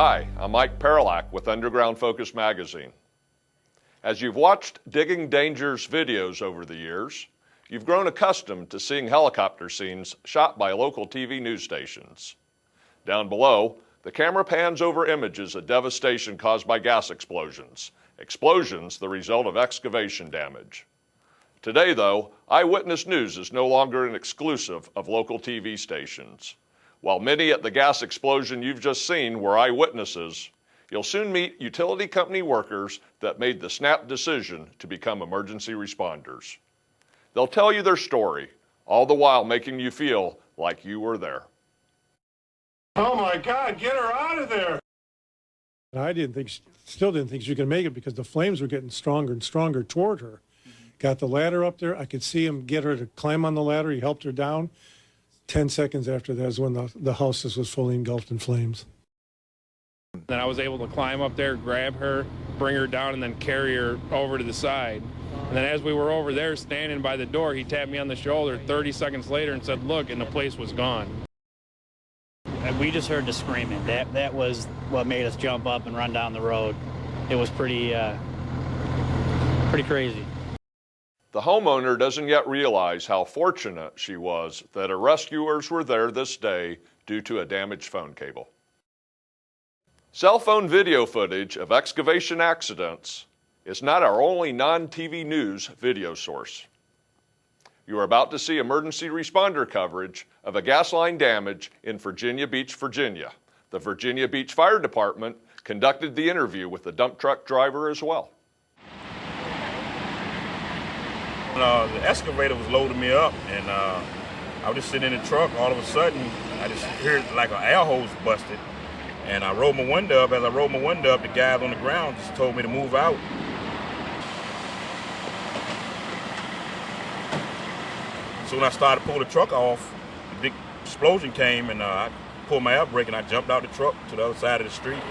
Hi, I'm Mike Paralak with Underground Focus Magazine. As you've watched Digging Dangers videos over the years, you've grown accustomed to seeing helicopter scenes shot by local TV news stations. Down below, the camera pans over images of devastation caused by gas explosions. Explosions the result of excavation damage. Today, though, eyewitness news is no longer an exclusive of local TV stations. While many at the gas explosion you've just seen were eyewitnesses, you'll soon meet utility company workers that made the snap decision to become emergency responders. They'll tell you their story, all the while making you feel like you were there. Oh my God, get her out of there! I still didn't think she could make it because the flames were getting stronger and stronger toward her. Got the ladder up there. I could see him get her to climb on the ladder. He helped her down. 10 seconds after that is when the house was fully engulfed in flames. Then I was able to climb up there, grab her, bring her down, and then carry her over to the side. And then as we were over there standing by the door, he tapped me on the shoulder 30 seconds later and said, "Look," and the place was gone. We just heard the screaming. That was what made us jump up and run down the road. It was pretty crazy. The homeowner doesn't yet realize how fortunate she was that her rescuers were there this day due to a damaged phone cable. Cell phone video footage of excavation accidents is not our only non-TV news video source. You are about to see emergency responder coverage of a gas line damage in Virginia Beach, Virginia. The Virginia Beach Fire Department conducted the interview with the dump truck driver as well. The excavator was loading me up, and I was just sitting in the truck. All of a sudden, I just heard like an air hose busted, and I rolled my window up. As I rolled my window up, the guys on the ground just told me to move out. So when I started to pull the truck off, the big explosion came, and I pulled my air brake, and I jumped out the truck to the other side of the street.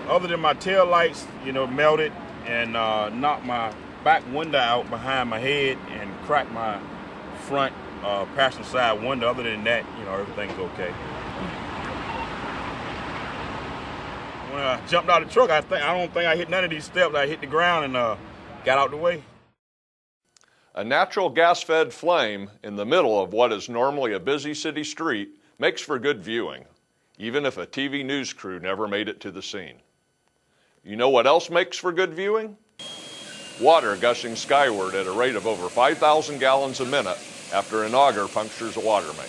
Other than my tail lights, melted and knocked my back window out behind my head and cracked my front passenger side window. Other than that, everything's okay. When I jumped out of the truck, I don't think I hit none of these steps. I hit the ground and got out the way. A natural gas-fed flame in the middle of what is normally a busy city street makes for good viewing, even if a TV news crew never made it to the scene. You know what else makes for good viewing? Water gushing skyward at a rate of over 5,000 gallons a minute after an auger punctures a water main.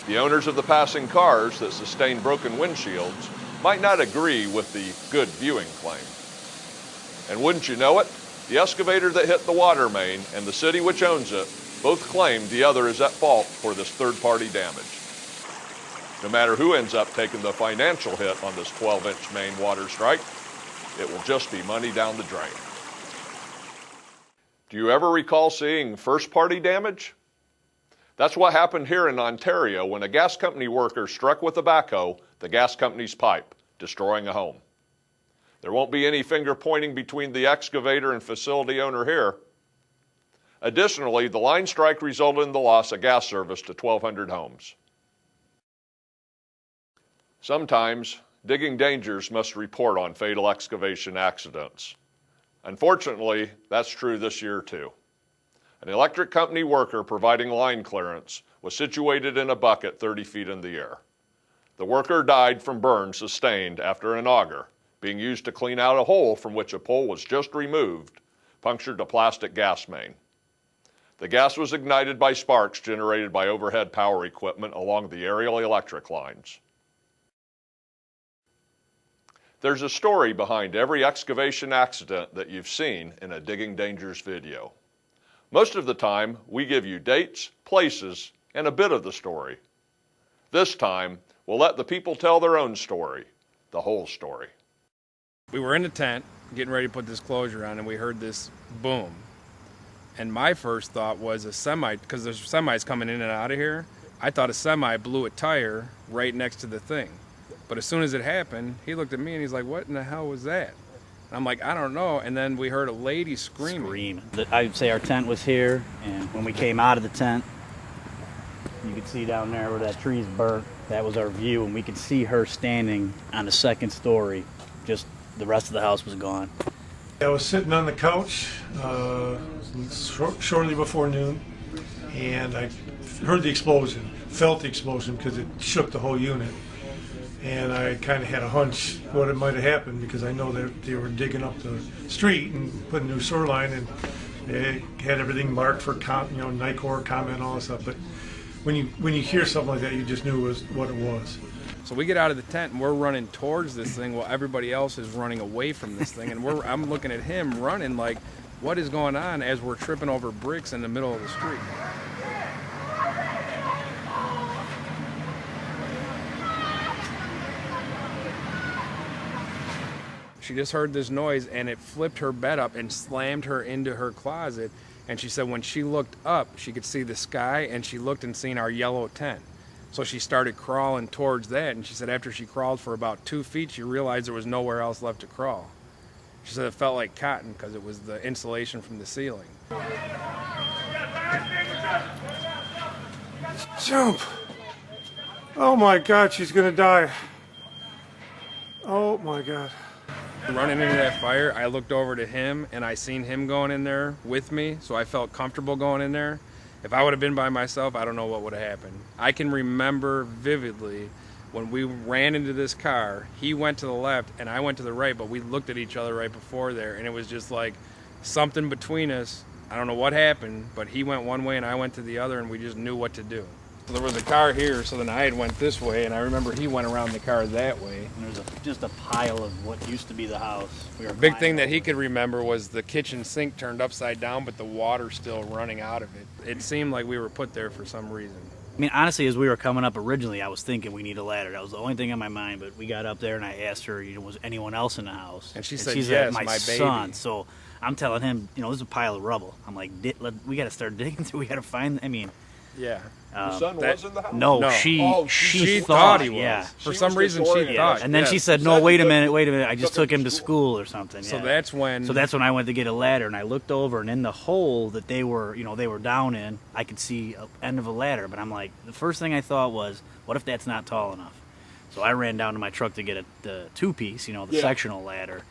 The owners of the passing cars that sustained broken windshields might not agree with the good viewing claim. And wouldn't you know it, the excavator that hit the water main and the city which owns it both claim the other is at fault for this third-party damage. No matter who ends up taking the financial hit on this 12-inch main water strike, it will just be money down the drain. Do you ever recall seeing first-party damage? That's what happened here in Ontario when a gas company worker struck with a backhoe the gas company's pipe, destroying a home. There won't be any finger pointing between the excavator and facility owner here. Additionally, the line strike resulted in the loss of gas service to 1,200 homes. Sometimes, Digging Dangers must report on fatal excavation accidents. Unfortunately, that's true this year too. An electric company worker providing line clearance was situated in a bucket 30 feet in the air. The worker died from burns sustained after an auger, being used to clean out a hole from which a pole was just removed, punctured a plastic gas main. The gas was ignited by sparks generated by overhead power equipment along the aerial electric lines. There's a story behind every excavation accident that you've seen in a Digging Dangers video. Most of the time, we give you dates, places, and a bit of the story. This time, we'll let the people tell their own story, the whole story. We were in the tent getting ready to put this closure on, and we heard this boom. And my first thought was a semi, because there's semis coming in and out of here. I thought a semi blew a tire right next to the thing. But as soon as it happened, he looked at me and he's like, "What in the hell was that?" And I'm like, "I don't know." And then we heard a lady screaming. I'd say our tent was here, and when we came out of the tent, You could see down there where that tree's burnt. That was our view, and we could see her standing on the second story. Just the rest of the house was gone. I was sitting on the couch shortly before noon, and I heard the explosion, felt the explosion because it shook the whole unit. And I kind of had a hunch what it might have happened because I know that they were digging up the street and putting a new sewer line, and they had everything marked for NICOR comment, all that stuff. But when you hear something like that, you just knew it was what it was. So we get out of the tent and we're running towards this thing while everybody else is running away from this thing. And I'm looking at him running like, what is going on, as we're tripping over bricks in the middle of the street. She just heard this noise and it flipped her bed up and slammed her into her closet. And she said when she looked up, she could see the sky, and she looked and seen our yellow tent. So she started crawling towards that, and she said after she crawled for about 2 feet, she realized there was nowhere else left to crawl. She said it felt like cotton because it was the insulation from the ceiling. Jump! Oh my God, she's gonna die. Oh my God. Running into that fire, I looked over to him, and I seen him going in there with me, so I felt comfortable going in there. If I would have been by myself, I don't know what would have happened. I can remember vividly when we ran into this car, he went to the left and I went to the right, but we looked at each other right before there, and it was just like something between us. I don't know what happened, but he went one way and I went to the other, and we just knew what to do. So there was a car here, so then I had went this way, and I remember he went around the car that way. And there's just a pile of what used to be the house. The big thing that he could remember was the kitchen sink turned upside down, but the water still running out of it. It seemed like we were put there for some reason. I mean, honestly, as we were coming up originally, I was thinking we need a ladder. That was the only thing on my mind. But we got up there, and I asked her, was anyone else in the house? And she said, yes, my baby. son. So I'm telling him, this is a pile of rubble. I'm like, we got to start digging through. We got to find. Yeah. Your son was in the house? No, No. she thought he was. Yeah. For She some was reason, she disoriented. thought. And then yes. she said, She no, said wait you a minute. I just took took him to school or something. So yeah. that's when. So that's when I went to get a ladder, and I looked over, and in the hole that they were down in, I could see an end of a ladder. But I'm like, the first thing I thought was, what if that's not tall enough? So I ran down to my truck to get the two-piece, the sectional ladder,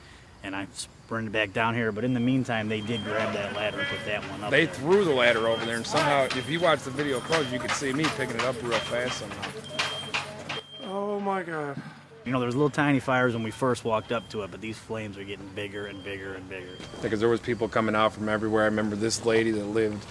and I sprinted back down here. But in the meantime, they did grab that ladder and put that one up They there. threw the ladder over there, and somehow, if you watch the video close, you could see me picking it up real fast somehow. Oh my God. There was little tiny fires when we first walked up to it, but these flames are getting bigger and bigger and bigger. Because there was people coming out from everywhere. I remember this lady that lived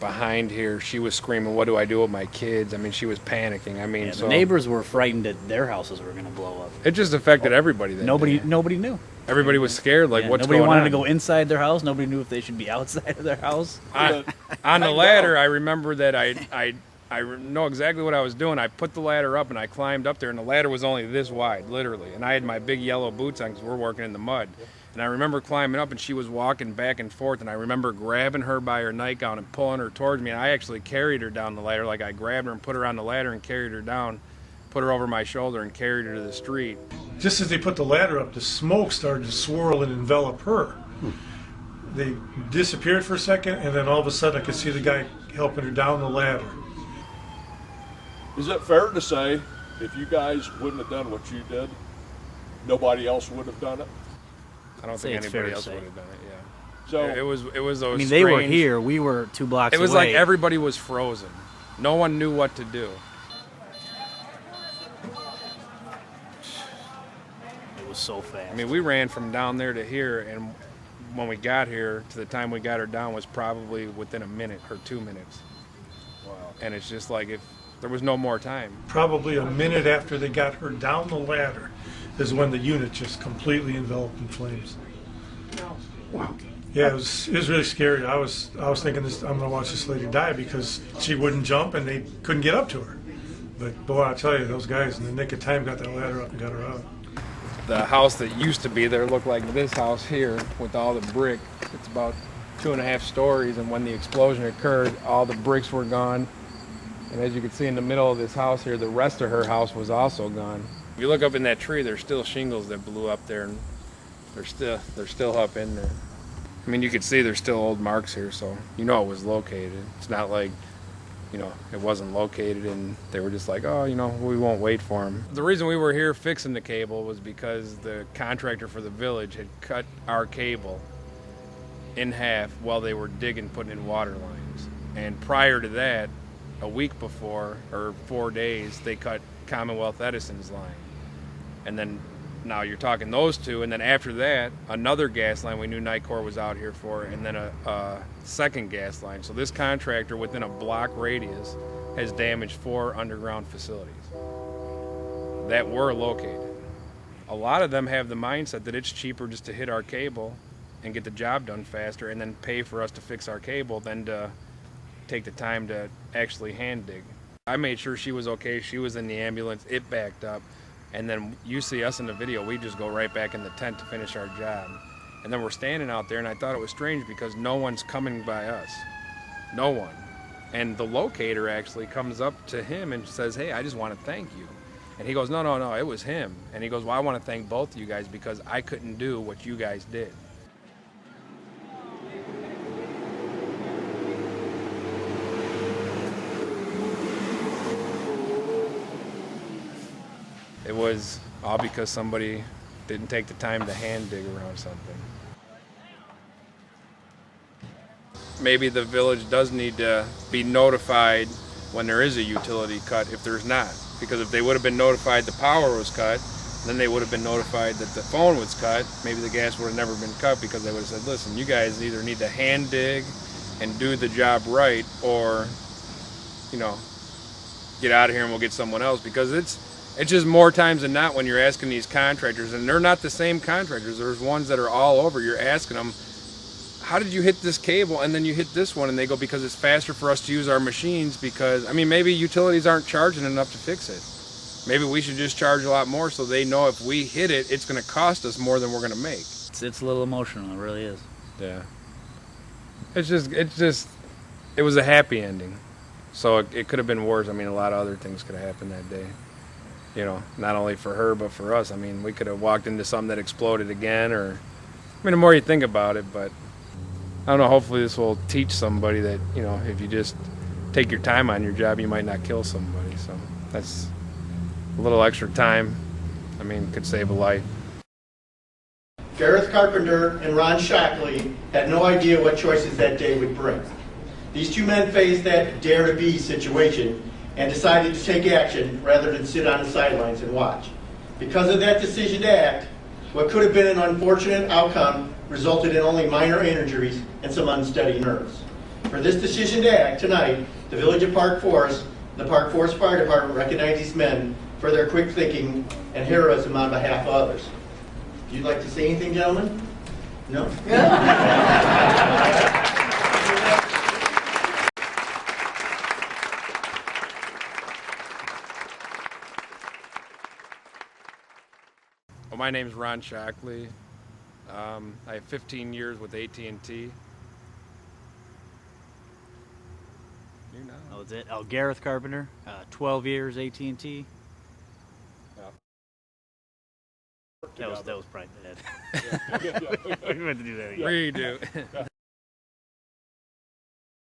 behind here, she was screaming, what do I do with my kids? I mean, she was panicking. I mean, Yeah, so the neighbors were frightened that their houses were going to blow up. it just affected everybody that Nobody day. knew. Everybody was scared, like, Yeah, what's nobody going wanted on? to go inside their house. Nobody knew if they should be outside of their house. On the ladder, I remember that I know exactly what I was doing. I put the ladder up and I climbed up there, and the ladder was only this wide, literally. And I had my big yellow boots on because we're working in the mud. And I remember climbing up, and she was walking back and forth, and I remember grabbing her by her nightgown and pulling her towards me. And I actually carried her down the ladder. Like, I grabbed her and put her on the ladder and carried her down, put her over my shoulder and carried her to the street. Just as they put the ladder up, the smoke started to swirl and envelop her. They disappeared for a second, and then all of a sudden I could see the guy helping her down the ladder. Is it fair to say if you guys wouldn't have done what you did, nobody else would have done it? I don't Say think it's fair anybody to else say. would have done it, yeah. So It was those I mean, they were strange- here. We were 2 blocks away. It was like everybody was frozen. No one knew what to do. It was so fast. I mean, we ran from down there to here, and when we got here, to the time we got her down was probably within a minute or 2 minutes. Wow. And it's just like if there was no more time. Probably a minute after they got her down the ladder is when the unit just completely enveloped in flames. Wow. Yeah, it was really scary. I was thinking I'm gonna watch this lady die because she wouldn't jump and they couldn't get up to her. But boy, I tell you, those guys in the nick of time got that ladder up and got her out. The house that used to be there looked like this house here with all the brick. It's about 2.5 stories, and when the explosion occurred, all the bricks were gone. And as you can see in the middle of this house here, the rest of her house was also gone. If you look up in that tree, there's still shingles that blew up there, and they're still up in there. I mean, you could see there's still old marks here, so you know it was located. It's not like it wasn't located, and they were just like, oh, we won't wait for him. The reason we were here fixing the cable was because the contractor for the village had cut our cable in half while they were digging, putting in water lines. And prior to that, a week before, or 4 days, they cut Commonwealth Edison's line. And then now you're talking those two, and then after that, another gas line we knew Nicor was out here for, and then a second gas line. So this contractor, within a block radius, has damaged 4 underground facilities that were located. A lot of them have the mindset that it's cheaper just to hit our cable and get the job done faster and then pay for us to fix our cable than to take the time to actually hand dig. I made sure she was okay. She was in the ambulance. It backed up. And then you see us in the video, we just go right back in the tent to finish our job. And then we're standing out there, and I thought it was strange because no one's coming by us. No one. And the locator actually comes up to him and says, hey, I just want to thank you. And he goes, no, it was him. And he goes, well, I want to thank both of you guys because I couldn't do what you guys did. It was all because somebody didn't take the time to hand dig around something. Maybe the village does need to be notified when there is a utility cut if there's not. Because if they would have been notified the power was cut, then they would have been notified that the phone was cut. Maybe the gas would have never been cut because they would have said, listen, you guys either need to hand dig and do the job right or, get out of here and we'll get someone else. Because it's just more times than not when you're asking these contractors, and they're not the same contractors. There's ones that are all over. You're asking them, how did you hit this cable and then you hit this one? And they go, because it's faster for us to use our machines because, maybe utilities aren't charging enough to fix it. Maybe we should just charge a lot more so they know if we hit it, it's going to cost us more than we're going to make. It's a little emotional, it really is. Yeah. It was a happy ending. So it could have been worse. A lot of other things could have happened that day. Not only for her, but for us. We could have walked into something that exploded again, or, the more you think about it, but I don't know, hopefully this will teach somebody that, if you just take your time on your job, you might not kill somebody. So that's a little extra time, could save a life. Gareth Carpenter and Ron Shockley had no idea what choices that day would bring. These two men faced that dare to be situation and decided to take action rather than sit on the sidelines and watch. Because of that decision to act, what could have been an unfortunate outcome resulted in only minor injuries and some unsteady nerves. For this decision to act tonight, the Village of Park Forest, the Park Forest Fire Department recognize these men for their quick thinking and heroism on behalf of others. If you'd like to say anything, gentlemen? No? Well, my name's Ron Shockley. I have 15 years with AT&T. You know. Oh, is it? Oh, Gareth Carpenter, 12 years AT&T. That was probably bad. We meant to do that again. Redo.